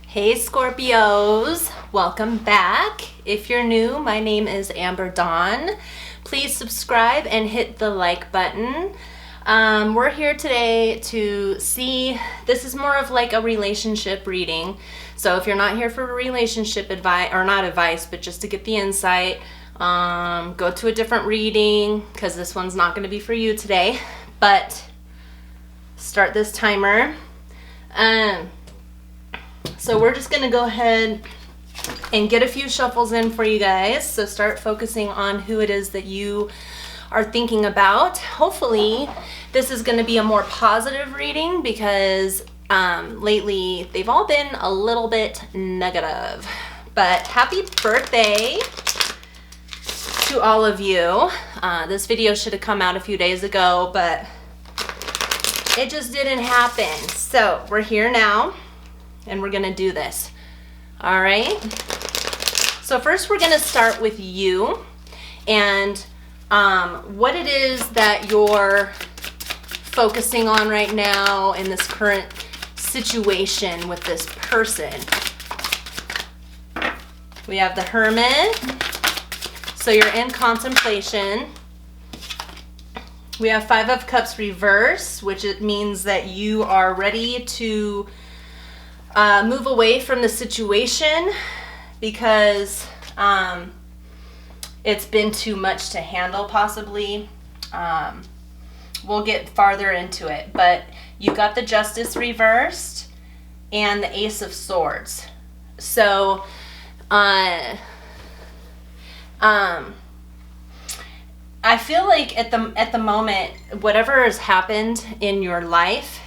Hey Scorpios, welcome back. If you're new, my name is Amber Dawn. Please subscribe and hit the like button. We're here today to see, this is more of like a relationship reading. So if you're not here for relationship advice, or not advice, but just to get the insight, go to a different reading because this one's not going to be for you today. But start this timer. So we're just going to go ahead and get a few shuffles in for you guys. So start focusing on who it is that you are thinking about. Hopefully this is going to be a more positive reading because lately they've all been a little bit negative. But happy birthday to all of you. This video should have come out a few days ago, but it just didn't happen. So we're here now. And we're gonna do this. All right. So first we're gonna start with you and what it is that you're focusing on right now in this current situation with this person. We have the Hermit. So you're in contemplation. We have Five of Cups reverse, which it means that you are ready to move away from the situation because it's been too much to handle possibly. We'll get farther into it, but you got the Justice reversed and the Ace of Swords. So I feel like at the moment, whatever has happened in your life,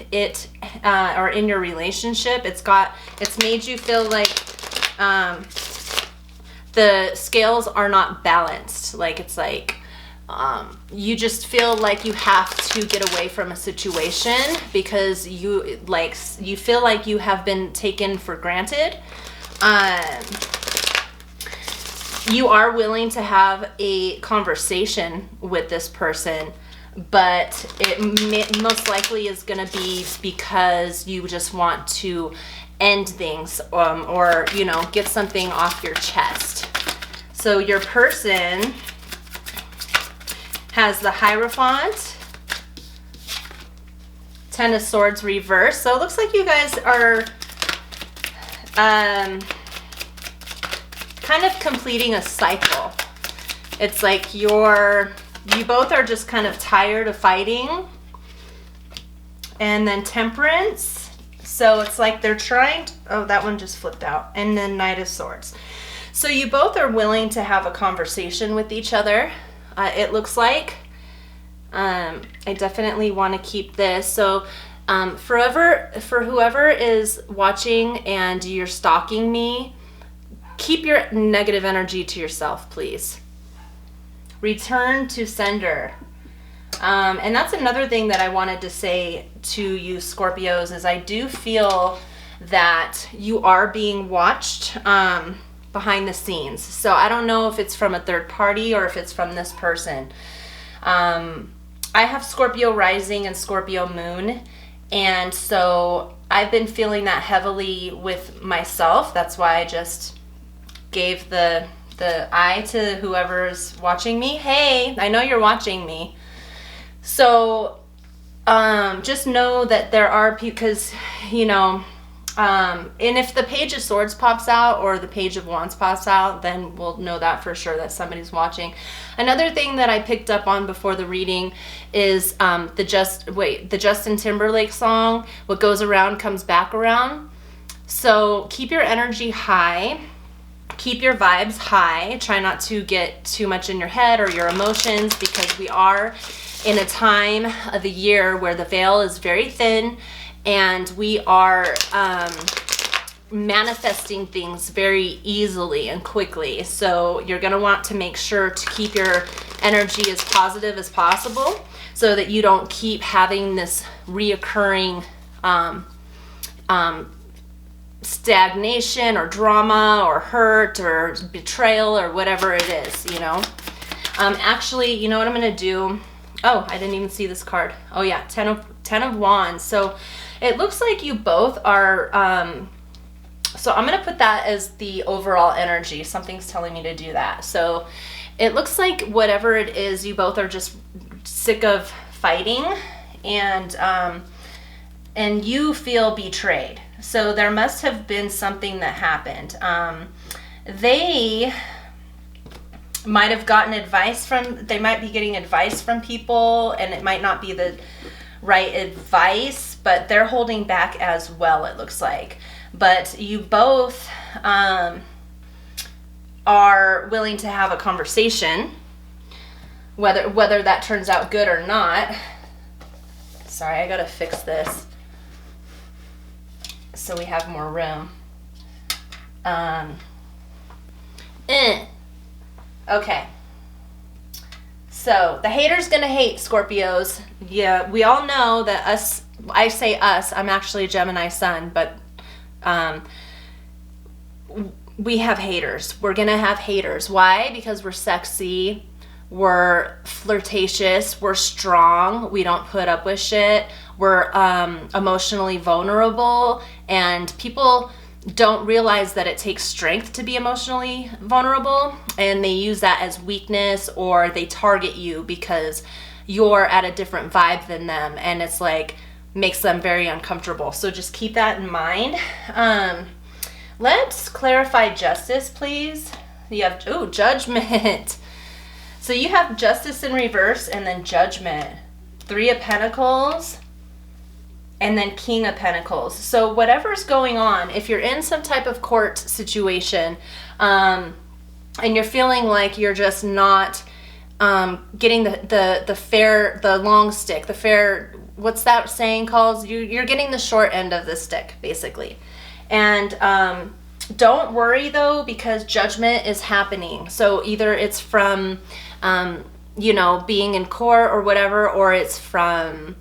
or in your relationship, it's made you feel like the scales are not balanced. Like it's like you just feel like you have to get away from a situation because you feel like you have been taken for granted. You are willing to have a conversation with this person, but it most likely is going to be because you just want to end things or, you know, get something off your chest. So your person has the Hierophant, Ten of Swords reverse. So it looks like you guys are kind of completing a cycle. It's like you both are just kind of tired of fighting. And then Temperance. So it's like they're trying to, oh, that one just flipped out. And then Knight of Swords. So you both are willing to have a conversation with each other. It looks like. I definitely want to keep this. So for whoever is watching and you're stalking me, keep your negative energy to yourself, please. Return to sender. And that's another thing that I wanted to say to you Scorpios is I do feel that you are being watched behind the scenes. So I don't know if it's from a third party or if it's from this person. I have Scorpio rising and Scorpio moon. And so I've been feeling that heavily with myself. That's why I just gave the eye to whoever's watching me. Hey, I know you're watching me. So just know that there are people, because, you know, and if the Page of Swords pops out or the Page of Wands pops out, then we'll know that for sure that somebody's watching. Another thing that I picked up on before the reading is the Justin Timberlake song, What Goes Around Comes Back Around. So keep your energy high. Keep your vibes high. Try not to get too much in your head or your emotions because we are in a time of the year where the veil is very thin and we are manifesting things very easily and quickly. So you're going to want to make sure to keep your energy as positive as possible so that you don't keep having this reoccurring stagnation or drama or hurt or betrayal or whatever it is, you know. Actually, you know what I'm going to do? Oh, I didn't even see this card. Oh yeah, Ten of Wands. So it looks like you both are So I'm going to put that as the overall energy. Something's telling me to do that. So it looks like whatever it is, you both are just sick of fighting, and you feel betrayed. So there must have been something that happened. They might have gotten advice they might be getting advice from people, and it might not be the right advice, but they're holding back as well, it looks like. But you both are willing to have a conversation, whether that turns out good or not. Sorry, I gotta fix this so we have more room. Okay. So the hater's gonna hate, Scorpios. Yeah, we all know that us, I say us, I'm actually a Gemini sun, but we have haters. We're gonna have haters. Why? Because we're sexy, we're flirtatious, we're strong, we don't put up with shit, we're emotionally vulnerable, and people don't realize that it takes strength to be emotionally vulnerable, and they use that as weakness, or they target you because you're at a different vibe than them, and it's like makes them very uncomfortable. So just keep that in mind. Let's clarify justice, please. You have judgment. So you have justice in reverse and then judgment. 3 of Pentacles and then King of Pentacles. So whatever's going on, if you're in some type of court situation, and you're feeling like you're just not getting the long stick, the fair, what's that saying called? You're getting the short end of the stick, basically. And don't worry though, because judgment is happening. So either it's from, being in court or whatever, or it's from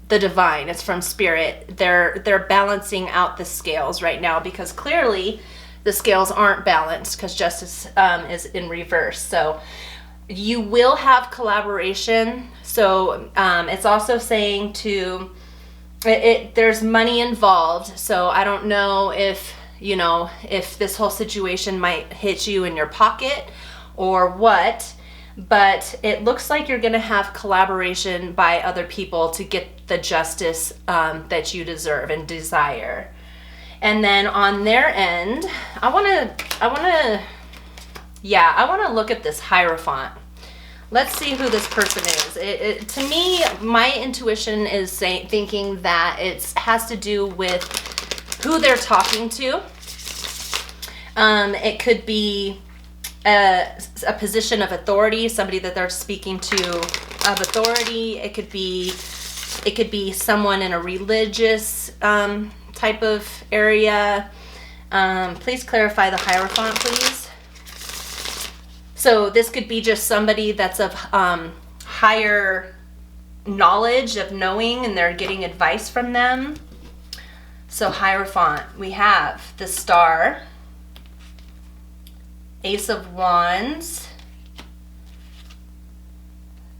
the divine, it's from spirit. They're balancing out the scales right now, because clearly the scales aren't balanced, because justice is in reverse. So you will have collaboration. So it's also saying there's money involved. So I don't know if this whole situation might hit you in your pocket or what, but it looks like you're going to have collaboration by other people to get the justice that you deserve and desire. And then on their end, I want to look at this Hierophant. Let's see who this person is. To me, my intuition is thinking that it has to do with who they're talking to. It could be a position of authority, somebody that they're speaking to of authority. It could be someone in a religious type of area. Please clarify the Hierophant, please. So this could be just somebody that's of higher knowledge, of knowing, and they're getting advice from them. So Hierophant, we have the Star, Ace of Wands,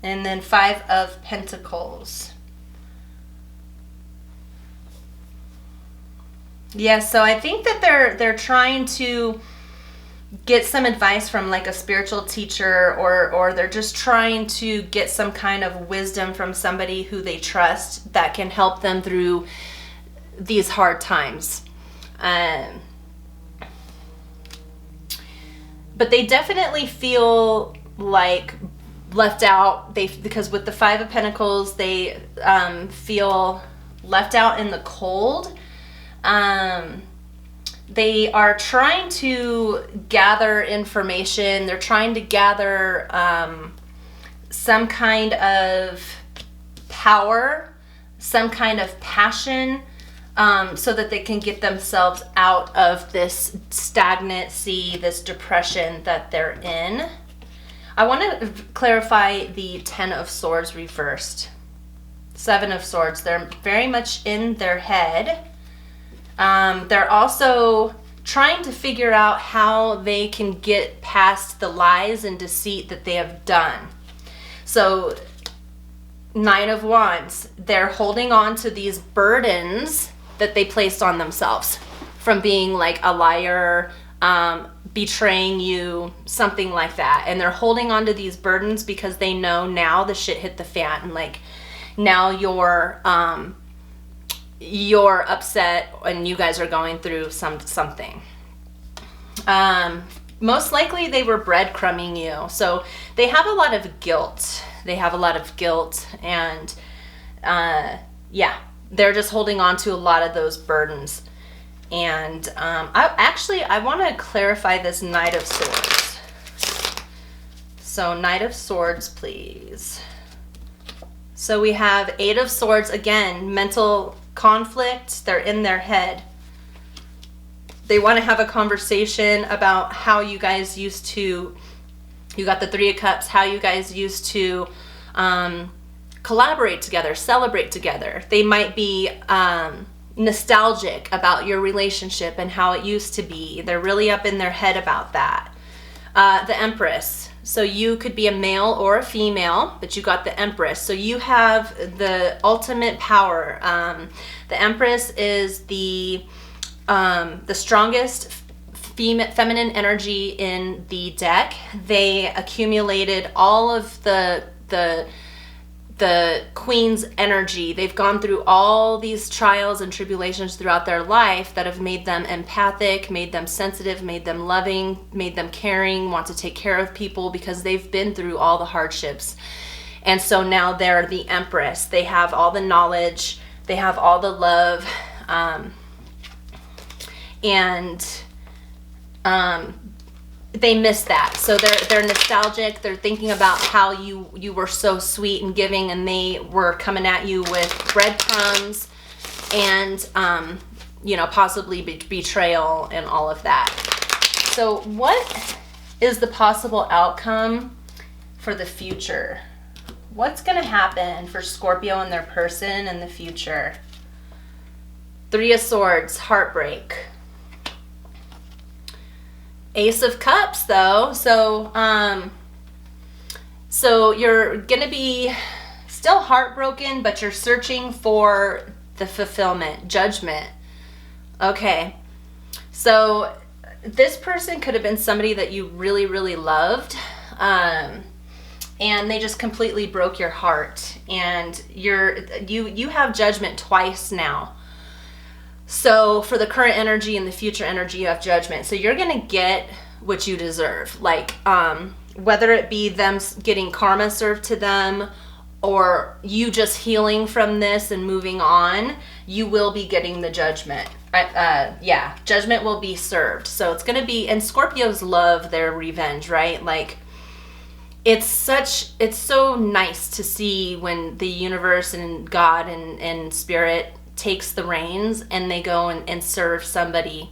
and then 5 of Pentacles. Yeah, so I think that they're trying to get some advice from like a spiritual teacher, or they're just trying to get some kind of wisdom from somebody who they trust that can help them through these hard times. But they definitely feel like left out. Because with the 5 of Pentacles, they feel left out in the cold. They are trying to gather information. They're trying to gather some kind of power, some kind of passion, so that they can get themselves out of this stagnancy, this depression that they're in. I want to clarify the 10 of Swords reversed. 7 of Swords. They're very much in their head. They're also trying to figure out how they can get past the lies and deceit that they have done. So Nine of Wands, they're holding on to these burdens that they placed on themselves from being like a liar, betraying you, something like that. And they're holding on to these burdens because they know now the shit hit the fan. And like now you're upset and you guys are going through something. Most likely they were breadcrumbing you. So they have a lot of guilt. And yeah, they're just holding on to a lot of those burdens. And I want to clarify this Knight of Swords. So Knight of Swords, please. So we have Eight of Swords, again, mental conflict. They're in their head. They want to have a conversation about how you guys used to, you got the Three of Cups, how you guys used to collaborate together, celebrate together. They might be nostalgic about your relationship and how it used to be. They're really up in their head about that. The Empress. So you could be a male or a female, but you got the Empress. So you have the ultimate power. The Empress is the strongest feminine energy in the deck. They accumulated all of the Queen's energy. They've gone through all these trials and tribulations throughout their life that have made them empathic, made them sensitive, made them loving, made them caring, want to take care of people because they've been through all the hardships. And so now they're the Empress. They have all the knowledge, they have all the love, they miss that. So they're nostalgic. They're thinking about how you were so sweet and giving, and they were coming at you with breadcrumbs and possibly betrayal and all of that. So what is the possible outcome for the future? What's going to happen for Scorpio and their person in the future? Three of Swords, heartbreak. Ace of Cups, though. So you're gonna be still heartbroken, but you're searching for the fulfillment, judgment. Okay, so this person could have been somebody that you really, really loved, and they just completely broke your heart, and you have judgment twice now. So for the current energy and the future energy, you have judgment. So you're going to get what you deserve. Like, whether it be them getting karma served to them or you just healing from this and moving on, you will be getting the judgment. Yeah, judgment will be served. So it's going to be, and Scorpios love their revenge, right? Like, it's so nice to see when the universe and God and spirit takes the reins and they go and serve somebody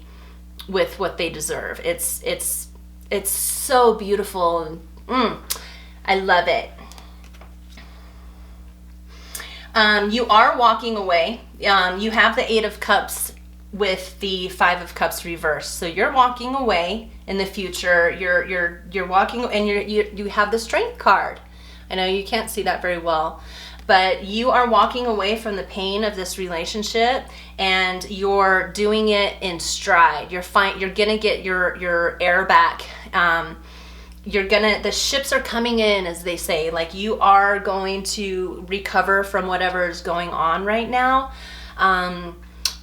with what they deserve. It's so beautiful. I love it. You are walking away. You have the Eight of Cups with the Five of Cups reversed. So you're walking away in the future. You're walking, and you have the Strength card. I know you can't see that very well, but you are walking away from the pain of this relationship, and you're doing it in stride. You're gonna get your air back. The ships are coming in, as they say. Like, you are going to recover from whatever is going on right now.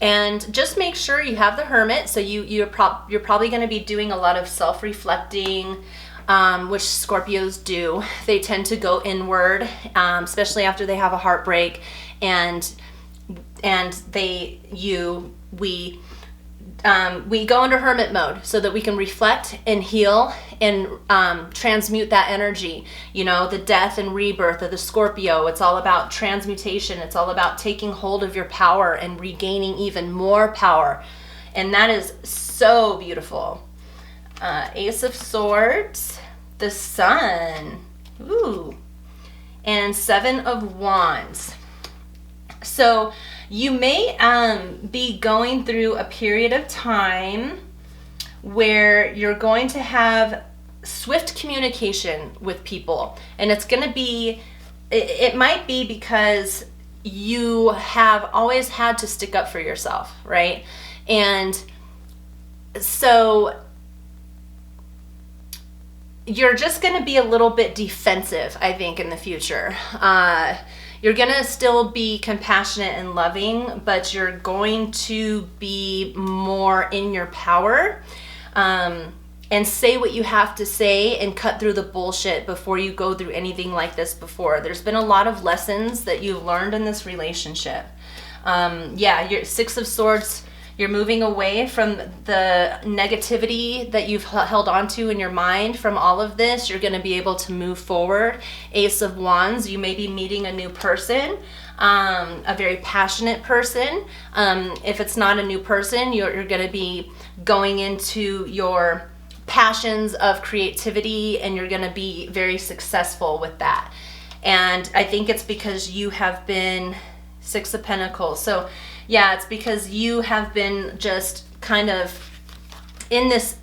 And just make sure you have the Hermit. So you're probably going to be doing a lot of self-reflecting, which Scorpios do. They tend to go inward, especially after they have a heartbreak, and we go into hermit mode so that we can reflect and heal and transmute that energy. You know, the death and rebirth of the Scorpio, it's all about transmutation. It's all about taking hold of your power and regaining even more power. And that is so beautiful. Ace of Swords, the Sun, ooh, and Seven of Wands. So you may be going through a period of time where you're going to have swift communication with people, and it's going to be it might be because you have always had to stick up for yourself, right? And so you're just going to be a little bit defensive, I think, in the future. You're going to still be compassionate and loving, but you're going to be more in your power, and say what you have to say and cut through the bullshit before you go through anything like this before. There's been a lot of lessons that you've learned in this relationship. You're Six of Swords. You're moving away from the negativity that you've held on to in your mind from all of this. You're going to be able to move forward. Ace of Wands, you may be meeting a new person, a very passionate person. If it's not a new person, you're going to be going into your passions of creativity, and you're going to be very successful with that. And I think it's because you have been Six of Pentacles. So yeah, it's because you have been just kind of in this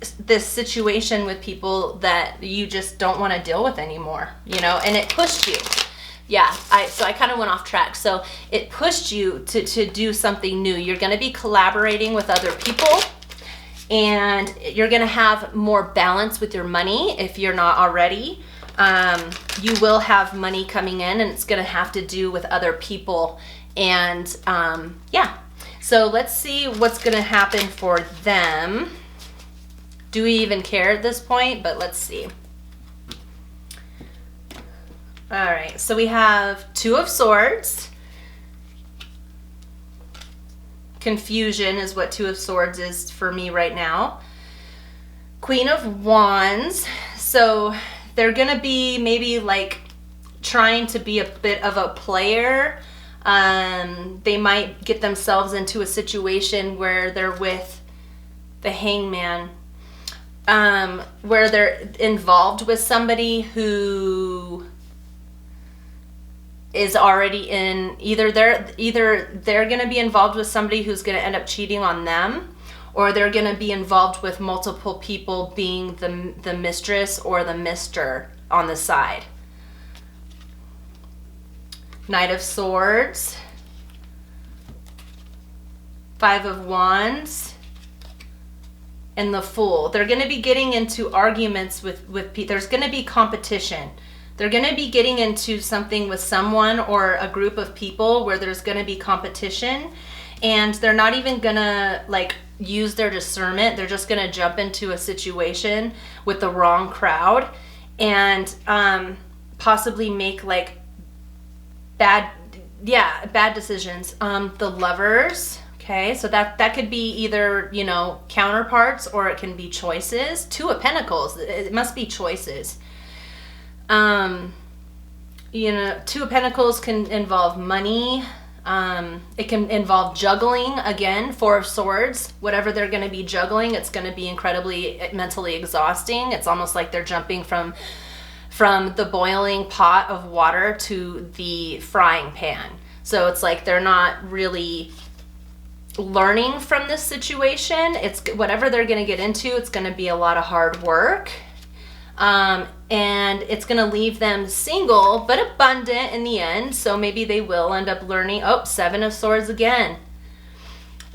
situation with people that you just don't want to deal with anymore, you know, and it pushed you. Yeah, so I kind of went off track. So it pushed you to do something new. You're going to be collaborating with other people, and you're going to have more balance with your money if you're not already. You will have money coming in, and it's going to have to do with other people. And so let's see what's going to happen for them. Do we even care at this point? But let's see. All right, so we have Two of Swords. Confusion is what Two of Swords is for me right now. Queen of Wands. So they're going to be maybe like trying to be a bit of a player. They might get themselves into a situation where they're with the Hangman, where they're involved with somebody who is already in, either they're going to be involved with somebody who's going to end up cheating on them, or they're going to be involved with multiple people being the mistress or the mister on the side. Knight of Swords, Five of Wands, and the Fool. They're going to be getting into arguments with people. There's going to be competition. They're going to be getting into something with someone or a group of people where there's going to be competition, and they're not even going to like use their discernment. They're just going to jump into a situation with the wrong crowd and possibly make like bad decisions. The Lovers. Okay, so that could be either, you know, counterparts, or it can be choices. Two of Pentacles. It must be choices. You know, Two of Pentacles can involve money. It can involve juggling. Again, Four of Swords. Whatever they're going to be juggling, it's going to be incredibly mentally exhausting. It's almost like they're jumping from the boiling pot of water to the frying pan. So it's like they're not really learning from this situation. It's whatever they're going to get into, it's going to be a lot of hard work. And it's going to leave them single but abundant in the end. So maybe they will end up learning. Oh, Seven of Swords again.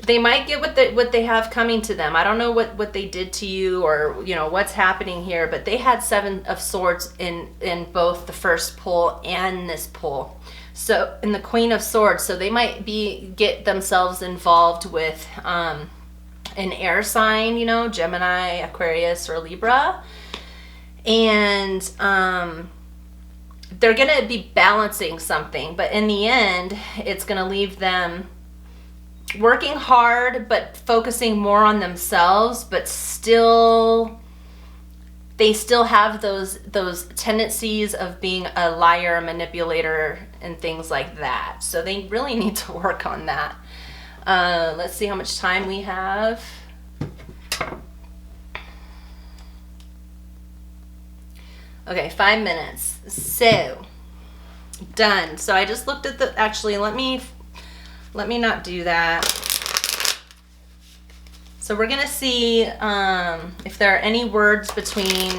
They might get what they have coming to them. I don't know what they did to you, or you know what's happening here, but they had Seven of Swords in both the first pull and this pull. So in the Queen of Swords, so they might get themselves involved with an air sign, you know, Gemini, Aquarius, or Libra, and they're gonna be balancing something, but in the end, it's gonna leave them working hard but focusing more on themselves, but they still have those tendencies of being a liar, a manipulator, and things like that. So they really need to work on that. Let's see how much time we have. Okay, 5 minutes. So done. So I just looked at actually let me not do that. So we're gonna see if there are any words between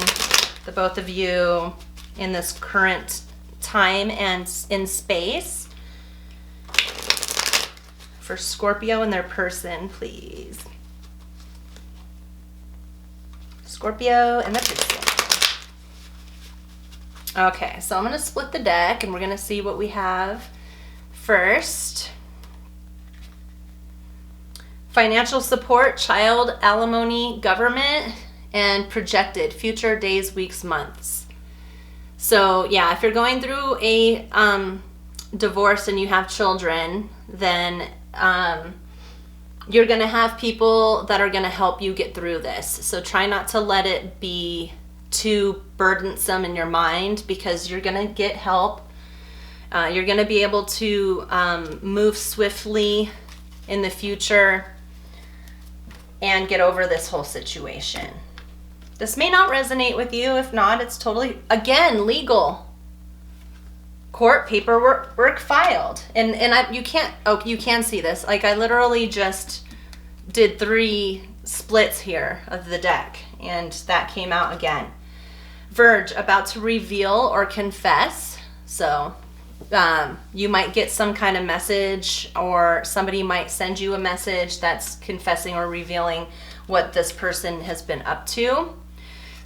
the both of you in this current time and in space. For Scorpio and their person, please. Scorpio and their person. Okay, so I'm going to split the deck and we're going to see what we have first. Financial support, child, alimony, government, and projected future days, weeks, months. So yeah, if you're going through a divorce and you have children, then you're going to have people that are going to help you get through this. So try not to let it be too burdensome in your mind, because you're going to get help. You're going to be able to move swiftly in the future and get over this whole situation. This may not resonate with you. If not, it's totally, again, legal. Court paperwork filed. And you can see this. Like, I literally just did 3 splits here of the deck, and that came out again. Verge, about to reveal or confess. So you might get some kind of message, or somebody might send you a message that's confessing or revealing what this person has been up to.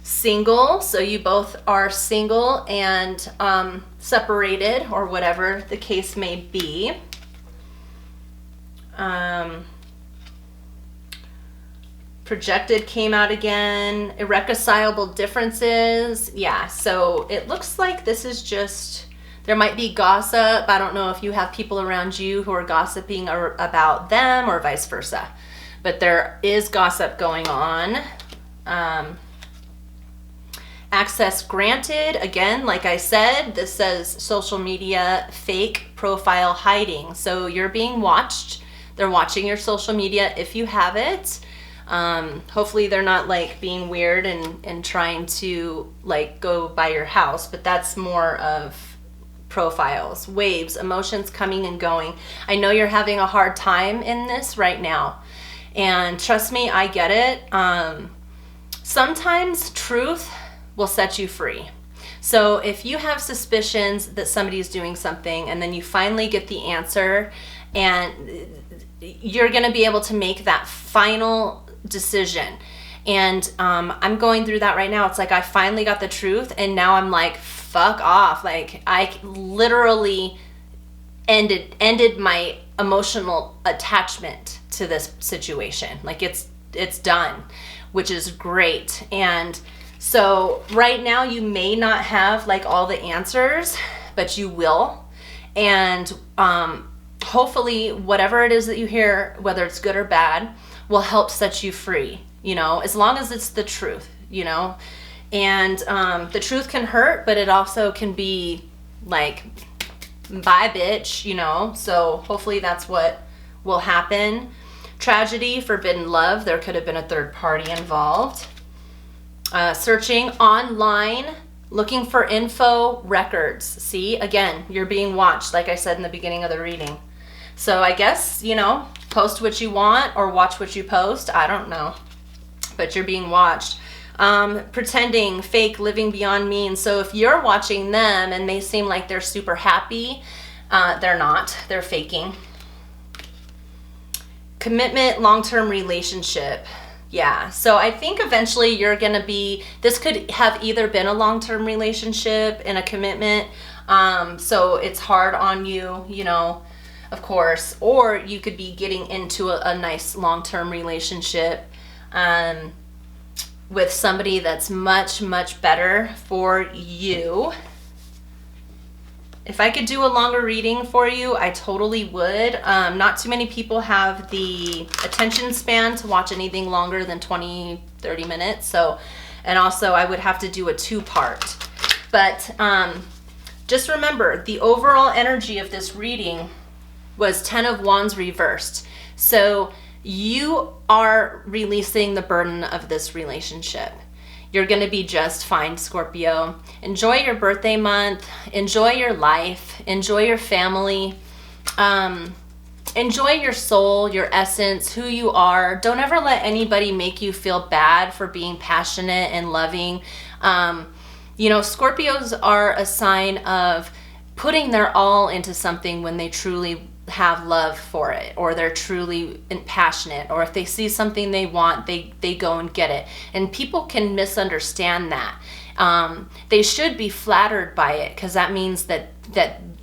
Single, so you both are single and separated, or whatever the case may be. Projected came out again. Irreconcilable differences. Yeah, so it looks like this is just, there might be gossip. I don't know if you have people around you who are gossiping about them or vice versa, but there is gossip going on. Access granted. Again, like I said, this says social media fake profile hiding. So you're being watched. They're watching your social media if you have it. Hopefully they're not like being weird and trying to like go by your house, but that's more of profiles. Waves, emotions coming and going. I know you're having a hard time in this right now, and trust me, I get it. Sometimes truth will set you free. So if you have suspicions that somebody's doing something, and then you finally get the answer, and you're going to be able to make that final decision. And I'm going through that right now. It's like I finally got the truth, and now I'm like, fuck off. Like, I literally ended my emotional attachment to this situation. Like, it's done, which is great. And so right now you may not have like all the answers, but you will. And hopefully whatever it is that you hear, whether it's good or bad, will help set you free, you know, as long as it's the truth, you know. And the truth can hurt, but it also can be like, bye bitch, you know. So hopefully that's what will happen. Tragedy, forbidden love. There could have been a third party involved. Searching online, looking for info, records. See, again, you're being watched, like I said in the beginning of the reading. So I guess, you know, post what you want or watch what you post. I don't know, but you're being watched. Pretending, fake, living beyond means. So if you're watching them and they seem like they're super happy, they're not. They're faking. Commitment, long-term relationship. Yeah, so I think eventually you're going to be, this could have either been a long-term relationship and a commitment, so it's hard on you, you know, of course, or you could be getting into a nice long-term relationship with somebody that's much, much better for you. If I could do a longer reading for you, I totally would. Not too many people have the attention span to watch anything longer than 20, 30 minutes. So, and also I would have to do a 2-part. But just remember, the overall energy of this reading was 10 of Wands reversed. So you are releasing the burden of this relationship. You're going to be just fine, Scorpio. Enjoy your birthday month. Enjoy your life. Enjoy your family. Enjoy your soul, your essence, who you are. Don't ever let anybody make you feel bad for being passionate and loving. You know, Scorpios are a sign of putting their all into something when they truly have love for it, or they're truly passionate, or if they see something they want, they go and get it. And people can misunderstand that. They should be flattered by it, because that means that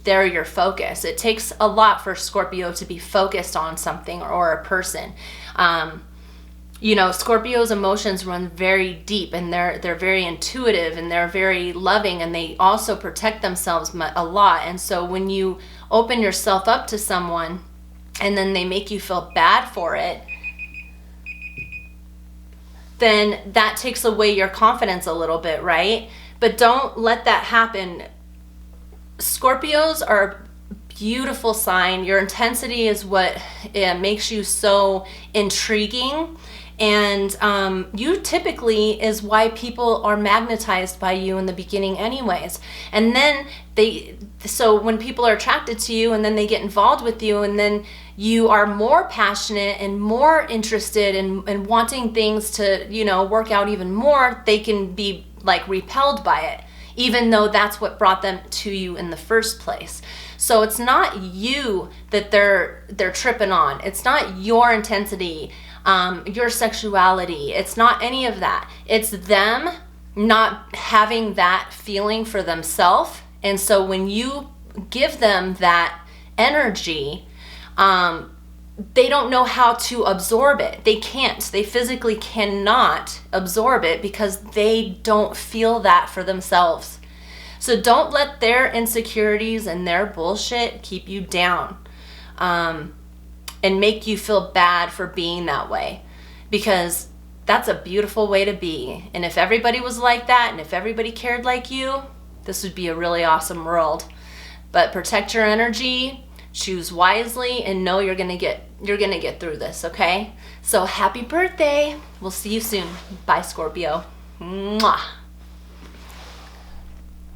they're your focus. It takes a lot for Scorpio to be focused on something or a person. You know, Scorpio's emotions run very deep, and they're very intuitive, and they're very loving, and they also protect themselves a lot. And so when you open yourself up to someone and then they make you feel bad for it, then that takes away your confidence a little bit, right? But don't let that happen. Scorpios are a beautiful sign. Your intensity is what makes you so intriguing. And you typically is why people are magnetized by you in the beginning anyways. And then so when people are attracted to you and then they get involved with you, and then you are more passionate and more interested in wanting things to, you know, work out even more, they can be like repelled by it, even though that's what brought them to you in the first place. So it's not you that they're tripping on. It's not your intensity, your sexuality. It's not any of that. It's them not having that feeling for themselves. And so when you give them that energy, they don't know how to absorb it. They can't. They physically cannot absorb it because they don't feel that for themselves. So don't let their insecurities and their bullshit keep you down, and make you feel bad for being that way, because that's a beautiful way to be. And if everybody was like that, and if everybody cared like you, this would be a really awesome world. But protect your energy, choose wisely, and know you're gonna get through this, okay? So happy birthday. We'll see you soon. Bye, Scorpio. Mwah.